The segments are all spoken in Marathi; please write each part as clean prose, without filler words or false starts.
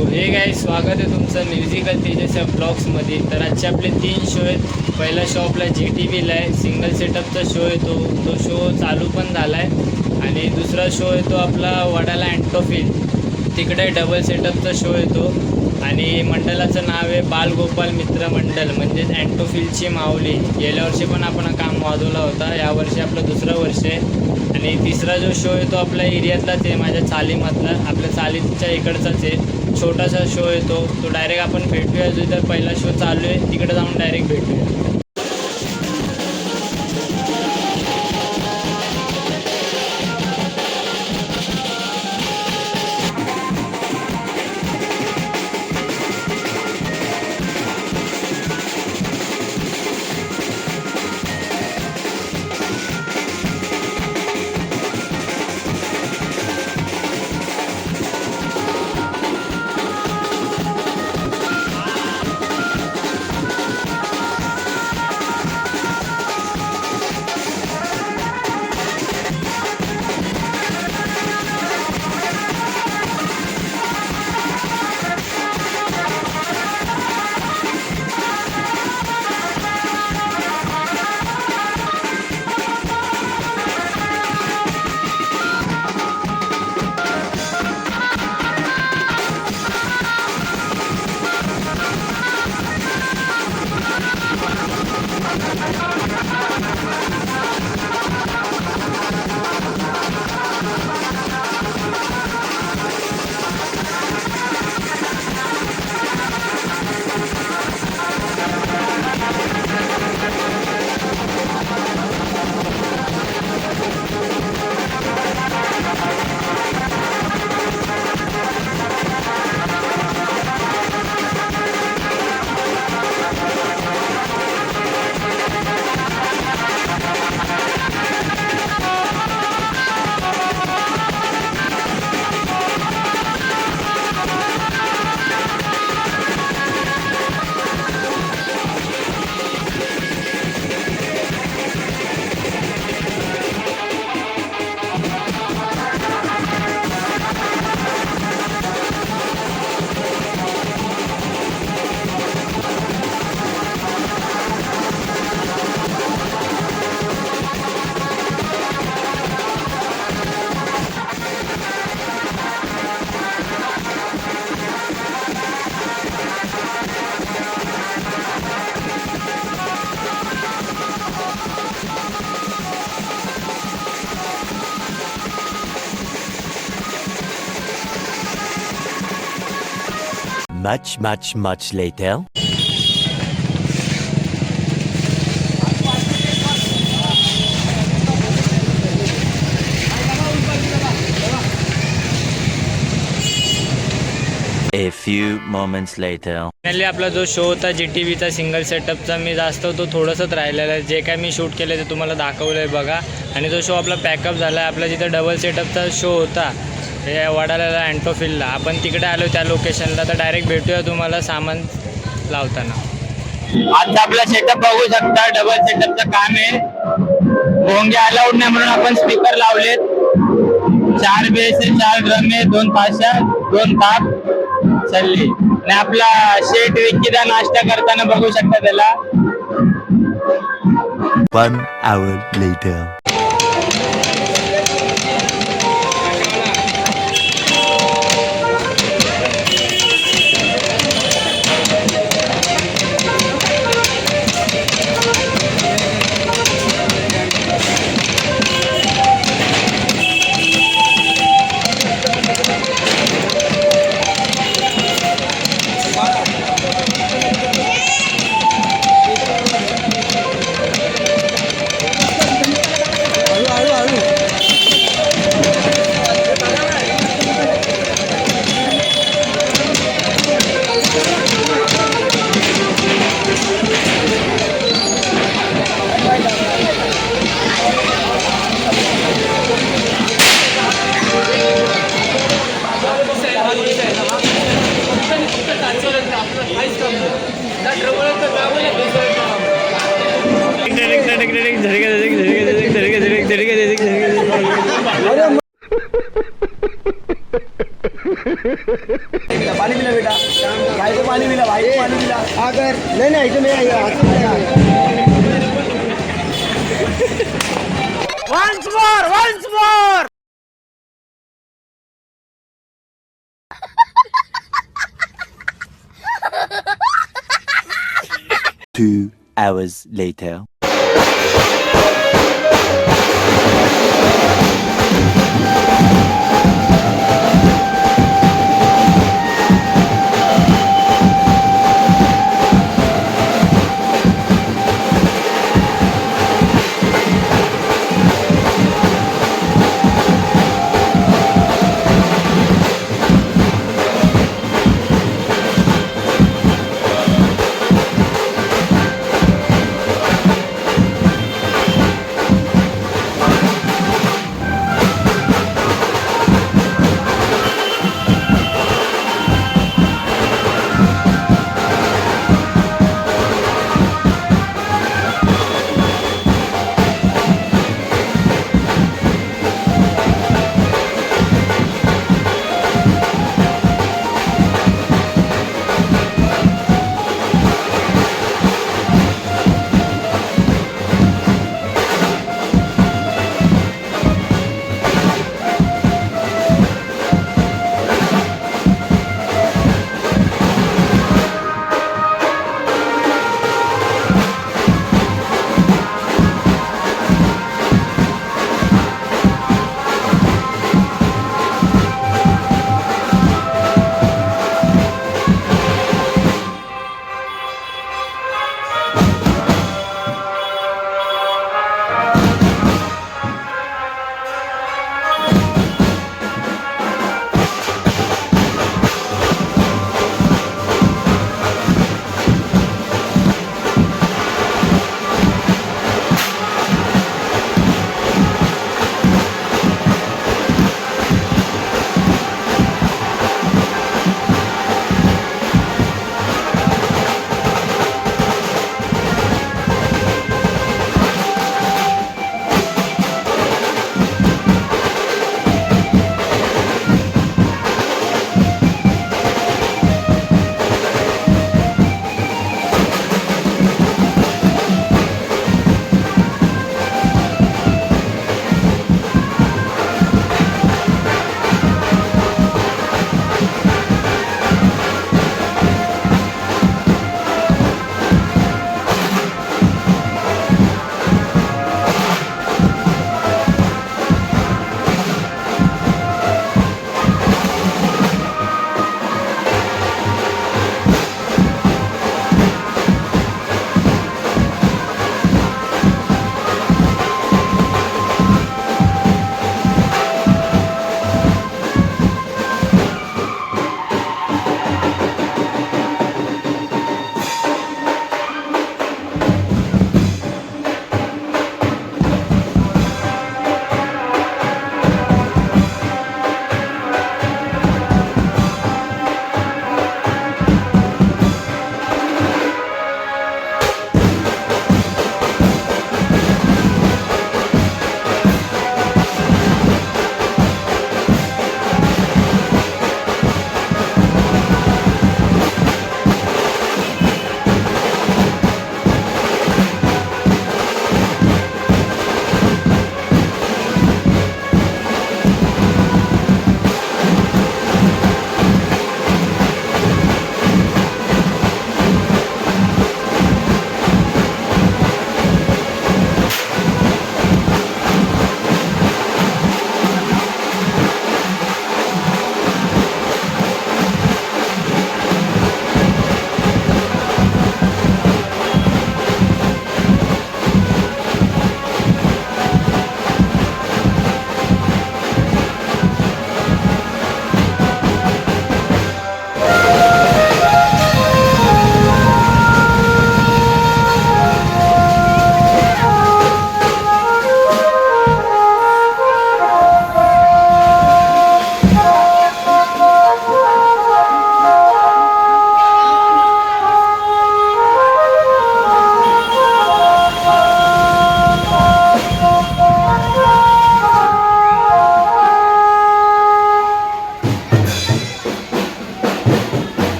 सो हे गाईस, स्वागत आहे तुमचं म्युझिकल तेजसच्या ब्लॉग्समध्ये. तर आजचे आपले 3 शो आहेत. पहिला शो आपला GTVला आहे, सिंगल सेटअपचा शो आहे. तो शो चालू पण झाला आहे. आणि दुसरा शो आहे तो आपला वडाला अँटोफिल, तिकडे डबल सेटअपचा शो येतो. आणि मंडळाचं नाव आहे बालगोपाल मित्र मंडळ, म्हणजेच अँटोफिलची माऊली. गेल्या वर्षी पण आपण काम वाजवला होता, यावर्षी आपलं दुसरं वर्ष आहे. आणि तिसरा जो शो आहे तो आपल्या एरियातलाच आहे, माझ्या चालीमधला, आपल्या चालीच्या इकडचाच आहे. छोटासा शो आहे तो डायरेक्ट आपण भेटूया. जो तर पहिला शो चालू आहे तिकडे जाऊन डायरेक्ट भेटूया. Much later. A few moments later. Finally आपला जो शो होता GTVचा सिंगल सेटअपचा, मी जास्त तो थोडंसंच राहिलेला आहे. जे काय मी शूट केलं ते तुम्हाला दाखवलं आहे बघा. आणि जो शो आपला पॅकअप झाला आहे, आपला जिथं डबल सेटअपचा शो होता हे वडाला अँटोफिलला, आपण तिकडे आलो त्या लोकेशनला. तर डायरेक्ट भेटूया तुम्हाला सामान लावताना. आता आपला सेटअप बघू शकता, डबल सेटअपचं काम आहे. भोंगे अलाउड नाही म्हणून आपण स्पीकर लावलेत. 4 बेस आहे, 4 ड्रम आहे, 2 ताशा, 2 ताप चालली. आणि आपला शेट विक्कीदा नाश्ता करताना बघू शकता त्याला. 1 hour later. पिला बेटा भाई को पानी मिला भाई को पानी मिला अगर नहीं नहीं ऐसे नहीं once more 2 hours later.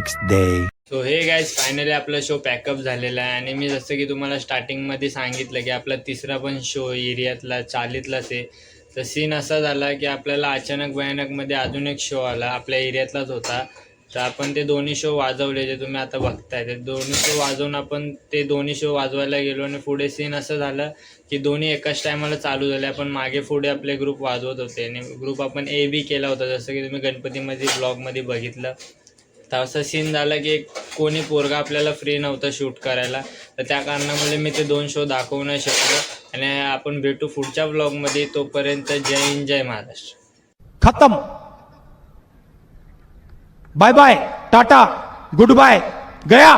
next day. So hey guys finally आपला शो पॅकअप झालेला आहे आणि मी जसं की तुम्हाला स्टार्टिंगमध्ये सांगितलं की आपला तिसरा पण शो एरियातला चालीतलाच आहे. तर सीन असा झाला की आपल्याला अचानक भयानकमध्ये अजून एक शो आला, आपल्या एरियातलाच होता. तर आपण ते दोन्ही शो वाजवले, जे तुम्ही आता बघताय ते दोन्ही शो वाजवून आपण ते दोन्ही शो वाजवायला गेलो आणि पुढे सीन असं झालं की दोन्ही एकाच टायमाला चालू झाले. आपण मागे पुढे आपले ग्रुप वाजवत होते आणि ग्रुप आपण ए बी केला होता, जसं की तुम्ही गणपतीमध्ये ब्लॉगमध्ये बघितलं. तर असं सीन झालं की कोणी पोरगा आपल्याला फ्री नव्हता शूट करायला, तर त्या कारणामुळे मी ते 2 शो दाखवू नाही शकलो. आणि आपण भेटू पुढच्या ब्लॉगमध्ये. तोपर्यंत जय हिंद, जय महाराष्ट्र. खत्म. Bye bye, tata, good bye, गया.